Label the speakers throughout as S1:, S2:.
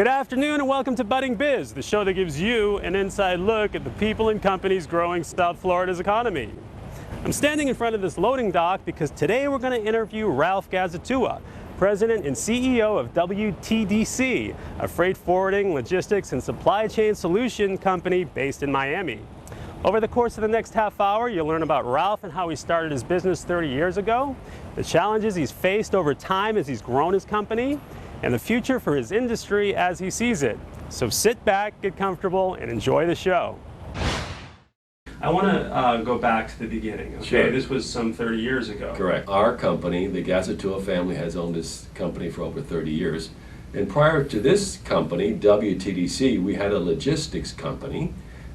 S1: Good afternoon and welcome to Budding Biz, the show that gives you an inside look at the people and companies growing South Florida's economy. I'm standing in front of this loading dock because today we're going to interview Ralph Gazzatua, President and CEO of WTDC, a freight forwarding, logistics, and supply chain solution company based in Miami. Over the course of the next half hour, you'll learn about Ralph and how he started his business 30 years ago, the challenges he's faced over time as he's grown his company, and the future for his industry as he sees it. So sit back, get comfortable, and enjoy the show. I want to go back to the beginning. Okay,
S2: Sure.
S1: This was some 30 years ago.
S2: Correct. Our company, the Gazzatua family, has owned this company for over 30 years. And prior to this company, WTDC, we had a logistics company.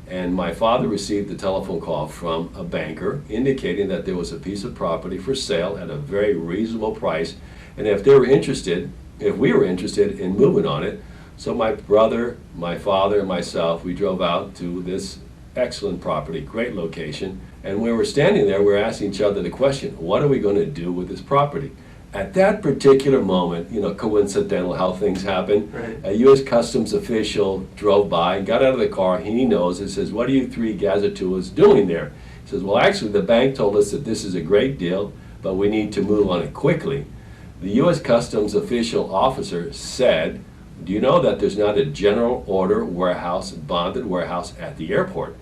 S2: And my father received a telephone call from a banker indicating that there was a piece of property for sale at a very reasonable price. And if we were interested in moving on it, so my brother, my father, and myself, we drove out to this excellent property, great location. And when we were standing there, we were asking each other the question, what are we going to do with this property? At that particular moment, coincidental how things happen,
S1: Right.
S2: A U.S. Customs official drove by, got out of the car, he knows, and says, what are you three Gazzatuas doing there? He says, well, actually, the bank told us that this is a great deal, but we need to move on it quickly. The U.S. Customs official officer said, do you know that there's not a general order warehouse, bonded warehouse at the airport?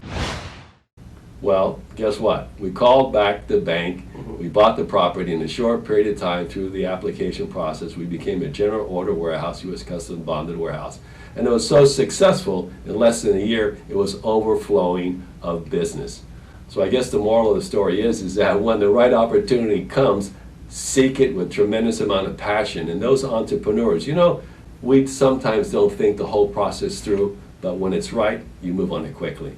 S2: Well, guess what? We called back the bank, we bought the property in a short period of time through the application process. We became a general order warehouse, U.S. Customs bonded warehouse. And it was so successful, in less than a year, it was overflowing of business. So I guess the moral of the story is that when the right opportunity comes, seek it with tremendous amount of passion. And those entrepreneurs, we sometimes don't think the whole process through, but when it's right, you move on it quickly.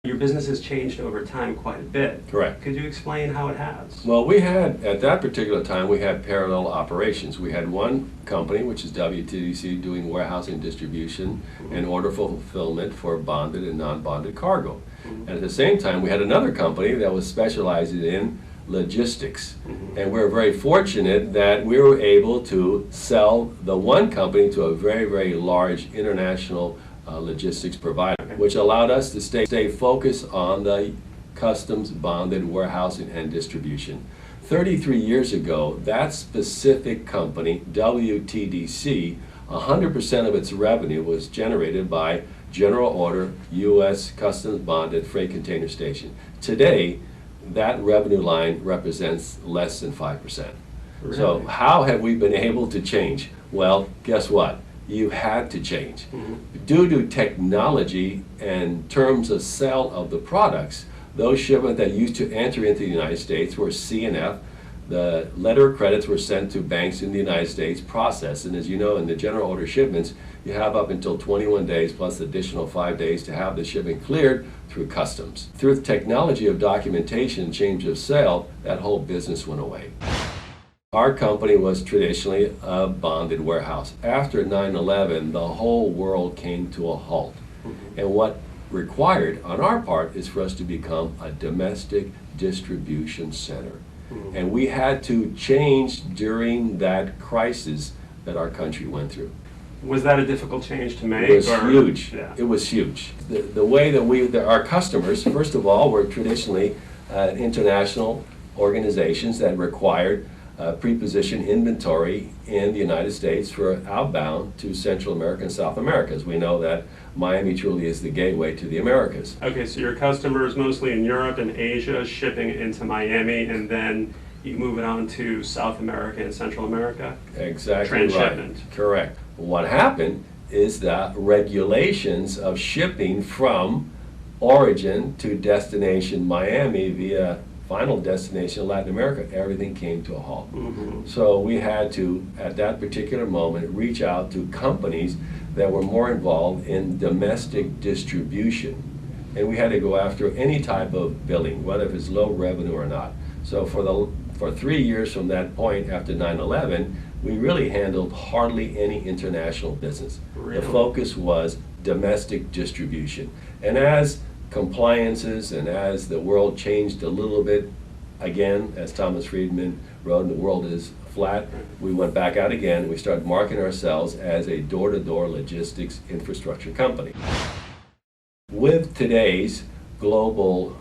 S1: Your business has changed over time quite a bit.
S2: Correct.
S1: Could you explain how it has?
S2: Well, we had, at that particular time, we had parallel operations. We had one company, which is WTDC, doing warehousing, distribution, and order fulfillment for bonded and non-bonded cargo. And at the same time, we had another company that was specializing in logistics. And we're very fortunate that we were able to sell the one company to a very, very large international logistics provider, which allowed us to stay focused on the customs bonded warehousing and distribution. 33 years ago, that specific company, WTDC, 100% of its revenue was generated by general order U.S. customs bonded freight container station. Today, that revenue line represents less than 5%.
S1: Really?
S2: So how have we been able to change? Well, guess what? You had to change. Due to technology and terms of sale of the products, those shipments that used to enter into the United States were C&F. The letter of credits were sent to banks in the United States, processed, and as you know, in the general order shipments, you have up until 21 days plus additional 5 days to have the shipment cleared through customs. Through the technology of documentation and change of sale, that whole business went away. Our company was traditionally a bonded warehouse. After 9/11, the whole world came to a halt. And what required on our part is for us to become a domestic distribution center. And we had to change during that crisis that our country went through.
S1: Was that a difficult change to make?
S2: It was huge.
S1: Yeah.
S2: It was huge. The way that our customers, first of all, were traditionally international organizations that required pre-positioned inventory in the United States for outbound to Central America and South America. As we know that Miami truly is the gateway to the Americas.
S1: Okay, so your customers mostly in Europe and Asia, shipping into Miami, and then you move it on to South America and Central America?
S2: Exactly
S1: Transshipment.
S2: right. Correct. What happened is that regulations of shipping from origin to destination Miami via final destination Latin America, everything came to a halt. So we had to, at that particular moment, reach out to companies that were more involved in domestic distribution. And we had to go after any type of billing, whether if it's low revenue or not. So for 3 years from that point after 9/11, we really handled hardly any international business.
S1: Really?
S2: The focus was domestic distribution. And as compliances and as the world changed a little bit, again, as Thomas Friedman wrote, the world is flat. We went back out again, and we started marketing ourselves as a door-to-door logistics infrastructure company. With today's global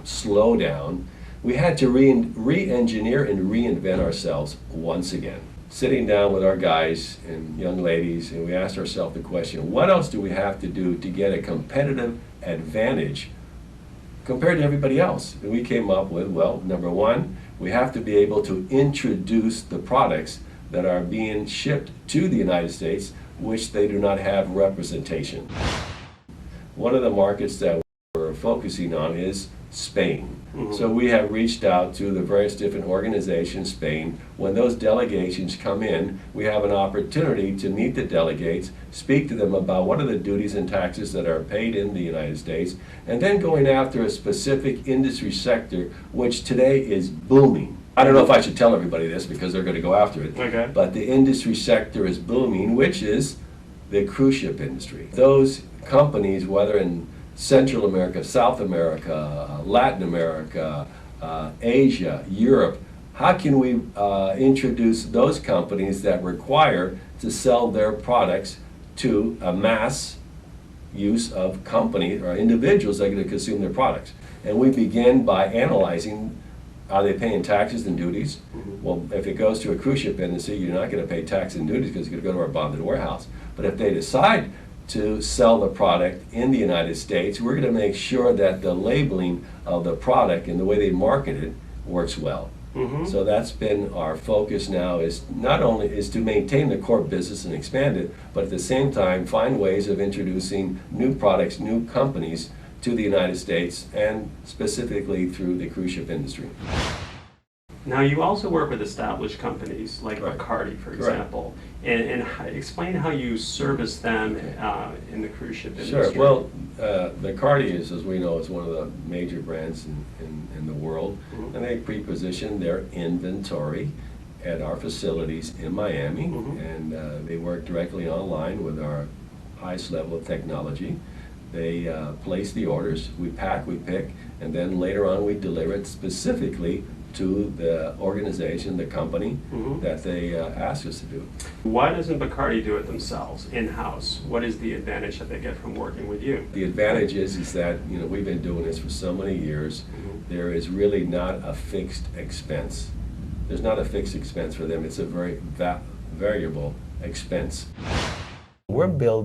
S2: slowdown, we had to re-engineer and reinvent ourselves once again. Sitting down with our guys and young ladies, and we asked ourselves the question, what else do we have to do to get a competitive advantage compared to everybody else? And we came up with, well, number one, we have to be able to introduce the products that are being shipped to the United States, which they do not have representation. One of the markets that we're focusing on is Spain. So we have reached out to the various different organizations in Spain. When those delegations come in, we have an opportunity to meet the delegates, speak to them about what are the duties and taxes that are paid in the United States, and then going after a specific industry sector which today is booming. I don't know if I should tell everybody this because they're going to go after it,
S1: Okay.
S2: but the industry sector is booming, which is the cruise ship industry. Those companies, whether in Central America, South America, Latin America, Asia, Europe, how can we introduce those companies that require to sell their products to a mass use of companies or individuals that are going to consume their products? And we begin by analyzing, are they paying taxes and duties? Well, if it goes to a cruise ship industry, you're not going to pay tax and duties because it's going to go to our bonded warehouse. But if they decide to sell the product in the United States, we're going to make sure that the labeling of the product and the way they market it works well. So that's been our focus now, is not only is to maintain the core business and expand it, but at the same time find ways of introducing new products, new companies to the United States, and specifically through the cruise ship industry.
S1: Now, you also work with established companies like
S2: Correct.
S1: Bacardi, for
S2: Correct.
S1: example, and explain how you service them in the cruise ship industry.
S2: Sure. Well, Bacardi is, as we know, is one of the major brands in the world, and they pre-position their inventory at our facilities in Miami, and they work directly online with our highest level of technology. They place the orders, we pack, we pick, and then later on we deliver it specifically to the organization, the company that they ask us to do.
S1: Why doesn't Bacardi do it themselves, in-house? What is the advantage that they get from working with you?
S2: The advantage is that we've been doing this for so many years. There is really not a fixed expense. There's not a fixed expense for them. It's a very variable expense. We're building